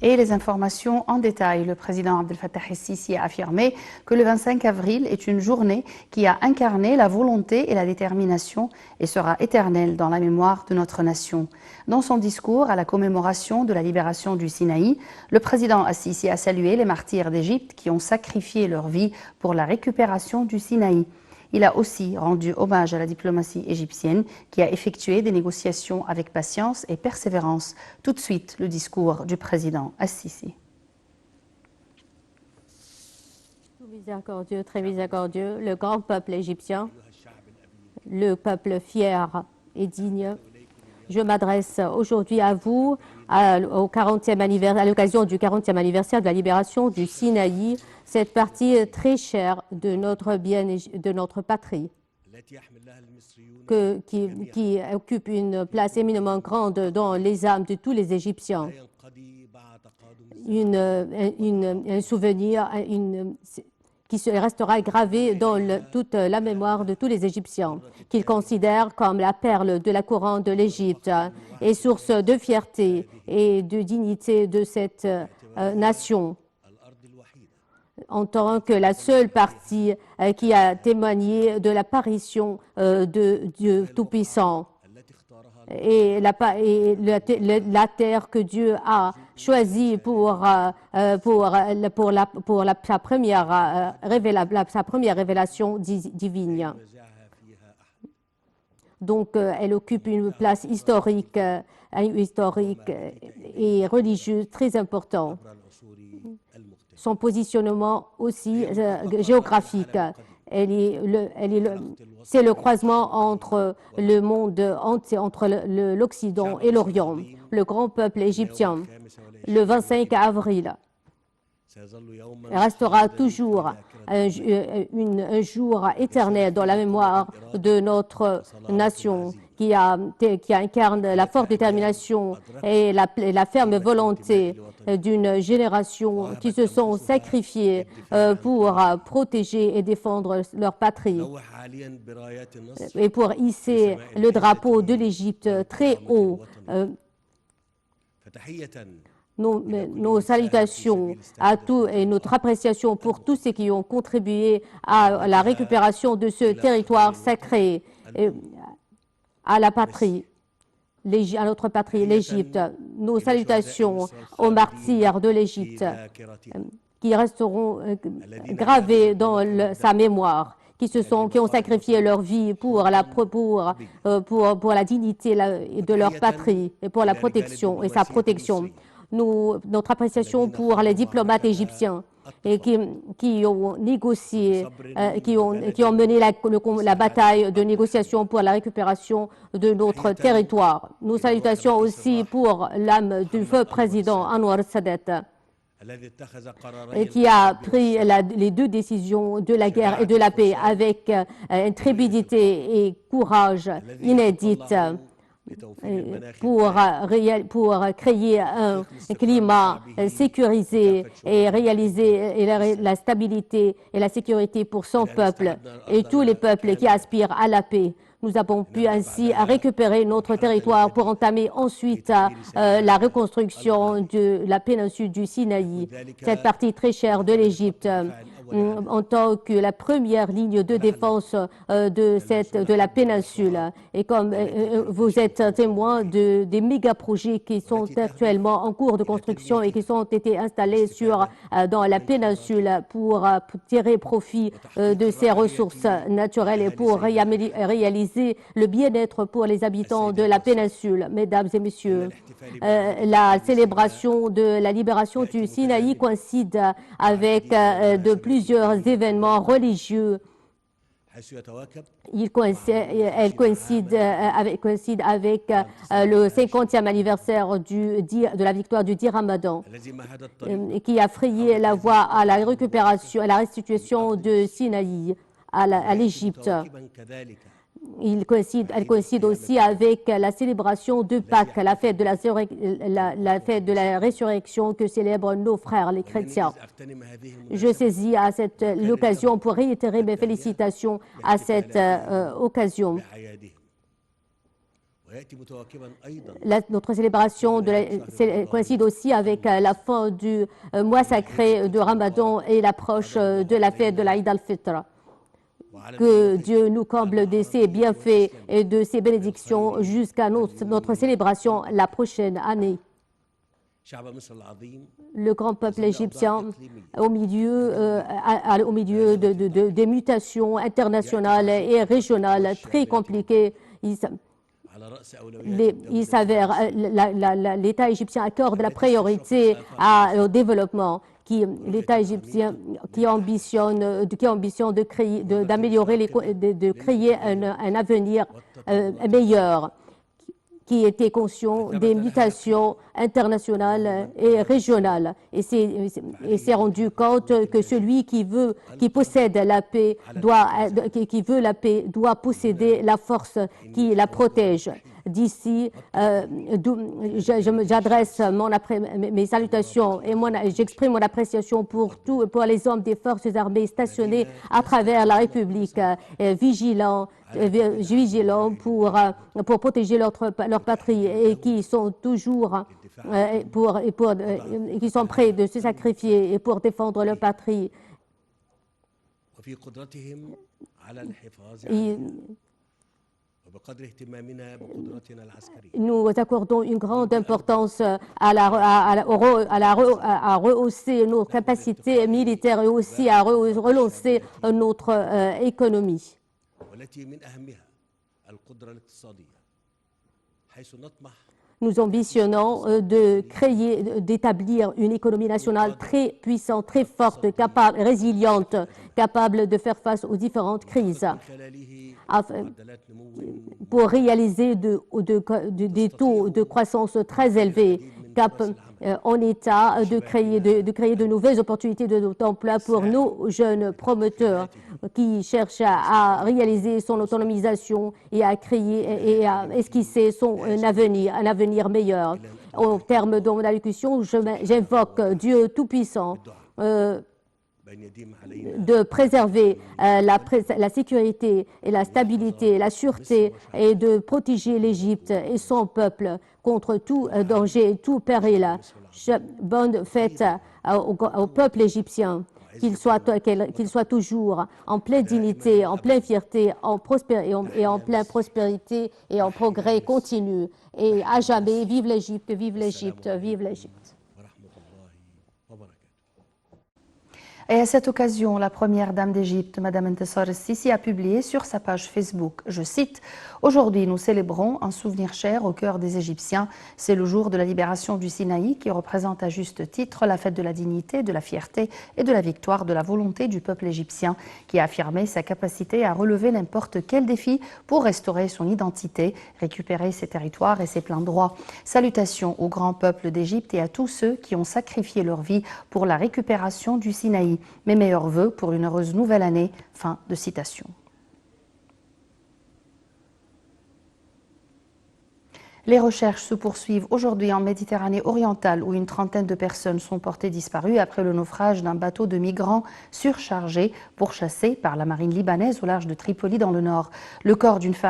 Et les informations en détail. Le président Abdel Fattah el-Sisi a affirmé que le 25 avril est une journée qui a incarné la volonté et la détermination et sera éternelle dans la mémoire de notre nation. Dans son discours à la commémoration de la libération du Sinaï, le président el-Sisi a salué les martyrs d'Égypte qui ont sacrifié leur vie pour la récupération du Sinaï. Il a aussi rendu hommage à la diplomatie égyptienne qui a effectué des négociations avec patience et persévérance. Tout de suite, le discours du président el-Sisi. Miséricordieux, très miséricordieux, le grand peuple égyptien, le peuple fier et digne, je m'adresse aujourd'hui à vous à l'occasion du 40e anniversaire de la libération du Sinaï, cette partie très chère de notre de notre patrie, qui occupe une place éminemment grande dans les âmes de tous les Égyptiens. Un souvenir qui restera gravé dans toute la mémoire de tous les Égyptiens, qu'ils considèrent comme la perle de la couronne de l'Égypte et source de fierté et de dignité de cette nation, en tant que la seule partie qui a témoigné de l'apparition de Dieu Tout-Puissant et la terre que Dieu a choisie pour sa première révélation divine. Donc, elle occupe une place historique et religieuse très importante. Son positionnement aussi géographique. C'est le croisement entre le monde entier, entre l'Occident et l'Orient. Le grand peuple égyptien, le 25 avril, restera toujours un jour éternel dans la mémoire de notre nation qui incarne la forte détermination et la ferme volonté d'une génération qui se sont sacrifiés pour protéger et défendre leur patrie et pour hisser le drapeau de l'Égypte très haut. Nos salutations à tous et notre appréciation pour tous ceux qui ont contribué à la récupération de ce territoire sacré, à la patrie, à notre patrie, l'Égypte. Nos salutations aux martyrs de l'Égypte qui resteront gravés dans sa mémoire, qui ont sacrifié leur vie pour la dignité de leur patrie et pour la protection et sa protection. Notre appréciation pour les diplomates égyptiens et qui ont négocié, qui ont mené la bataille de négociation pour la récupération de notre territoire. Nos salutations aussi pour l'âme du feu président Anwar Sadat, qui a pris les deux décisions de la guerre et de la paix avec intrépidité et courage inédite, pour créer un climat sécurisé et réaliser la stabilité et la sécurité pour son peuple et tous les peuples qui aspirent à la paix. Nous avons pu ainsi récupérer notre territoire pour entamer ensuite la reconstruction de la péninsule du Sinaï, cette partie très chère de l'Égypte, en tant que la première ligne de défense de la péninsule. Et comme vous êtes témoin des méga-projets qui sont actuellement en cours de construction et qui ont été installés dans la péninsule pour tirer profit de ces ressources naturelles et pour réaliser le bien-être pour les habitants de la péninsule. Mesdames et messieurs, la célébration de la libération du Sinaï coïncide avec plusieurs événements religieux. Elle coïncide avec le 50e anniversaire de la victoire du 10 Ramadan, qui a frayé la voie à la récupération, à la restitution de Sinaï à l'Égypte. Elle coïncide aussi avec la célébration de Pâques, la fête de la résurrection que célèbrent nos frères les chrétiens. Je saisis l'occasion pour réitérer mes félicitations à cette occasion. Notre célébration coïncide aussi avec la fin du mois sacré de Ramadan et l'approche de la fête de l'Aïd al-Fitr. Que Dieu nous comble de ses bienfaits et de ses bénédictions jusqu'à notre célébration la prochaine année. Le grand peuple égyptien, au milieu des mutations internationales et régionales très compliquées, l'État égyptien accorde la priorité au développement. L'État égyptien qui ambitionne de créer un avenir meilleur, qui était conscient des mutations internationales et régionales et s'est rendu compte que celui qui possède la paix doit posséder la force qui la protège. D'ici, j'adresse mes salutations et j'exprime mon appréciation pour les hommes des forces armées stationnés à travers la République, vigilants pour protéger leur patrie et qui sont toujours qui sont prêts de se sacrifier et pour défendre leur patrie. Nous accordons une grande importance à rehausser nos capacités militaires et aussi à relancer notre économie. Nous ambitionnons d'établir une économie nationale très puissante, très forte, capable, résiliente, capable de faire face aux différentes crises, pour réaliser des taux de croissance très élevés, en état de créer de nouvelles opportunités d'emploi pour nos jeunes promoteurs qui cherchent à réaliser son autonomisation et à créer et à esquisser un avenir meilleur. En termes de mon allocution, j'invoque Dieu Tout-Puissant de préserver la sécurité et la stabilité, la sûreté et de protéger l'Égypte et son peuple contre tout danger, tout péril. Bonne fête au peuple égyptien, qu'il soit toujours en pleine dignité, en pleine fierté, et en pleine prospérité et en progrès continu. Et à jamais, vive l'Égypte, vive l'Égypte, vive l'Égypte. Et à cette occasion, la première dame d'Égypte, Mme Ntessar el-Sisi, a publié sur sa page Facebook, je cite, « Aujourd'hui, nous célébrons un souvenir cher au cœur des Égyptiens. C'est le jour de la libération du Sinaï qui représente à juste titre la fête de la dignité, de la fierté et de la victoire de la volonté du peuple égyptien qui a affirmé sa capacité à relever n'importe quel défi pour restaurer son identité, récupérer ses territoires et ses pleins droits. Salutations au grand peuple d'Égypte et à tous ceux qui ont sacrifié leur vie pour la récupération du Sinaï. Mes meilleurs vœux pour une heureuse nouvelle année. » Fin de citation. Les recherches se poursuivent aujourd'hui en Méditerranée orientale où une trentaine de personnes sont portées disparues après le naufrage d'un bateau de migrants surchargé pourchassé par la marine libanaise au large de Tripoli dans le nord. Le corps d'une femme